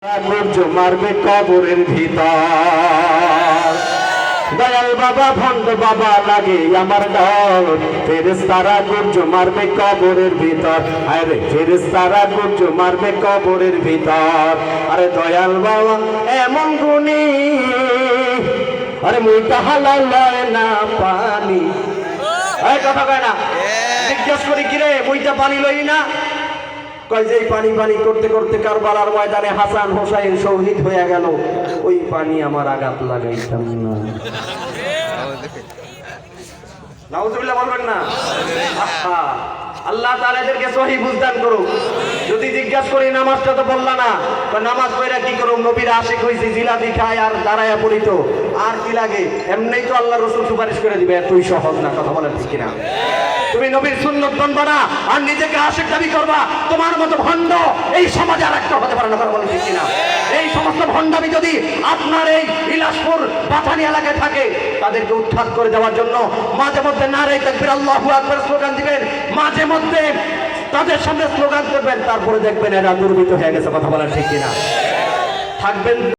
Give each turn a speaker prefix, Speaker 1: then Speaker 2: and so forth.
Speaker 1: মারবে কবরের ভিতর। দয়াল বাবা ভণ্ড বাবা লাগে আমার ডর, ফেরেশতারা গুর্জ মারবে কবরের ভিতর। আরে ফেরেশতারা গুর্জ মারবে কবরের ভিতর। আরে দয়াল বাবা এমন গুণী, আরে মুইটা হালাল লয় না পানি। এই কথা কয় না, জিজ্ঞেস করি কিরে মুইটা পানি লই না? কয় যে পানি পানি করতে করতে কারবালার ময়দানে হাসান হোসাইন শহীদ হয়ে গেল, ওই পানি আমার আঘাত লাগাইতাম না। নাউজুবিল্লাহ বলবেন না? আল্লাহ তাআলা এদেরকে সহি বুঝদান করুক। যদি জিজ্ঞাসা করি নামাজটা তো বললা না, নামাজ পড়া কি করুম? নবীর আশিক হইছি, জিলাপি খায় আর দাঁড়ায়া পড়ি, তো আর কি লাগে? এমনিই তো আল্লাহ রাসূল সুপারিশ করে দিবে, এতই সহজ না। কথা বলেন ঠিক কিনা? তুমি নবীর সুন্নাত মানবা না আর নিজেকে আশিক দাবি করবা, তোমার মতো ভণ্ড এই সমাজে আর একটা হতে পারে না। কথা বলেন ঠিক কিনা? এই সমস্ত ভণ্ডামি যদি আপনার এই বিলাসপুর পাঠানি এলাকায় থাকে, তাদেরকে উৎখাত করে দেওয়ার জন্য মাঝে মধ্যে নারে তাকবীর আল্লাহু আকবার স্লোগান দিবেন, মাঝে মধ্যে তাদের সামনে স্লোগান করবেন, তারপরে দেখবেন এরা দুর্বৃত্ত হয়ে গেছে। কথা বলেন ঠিক কিনা? থাকবেন।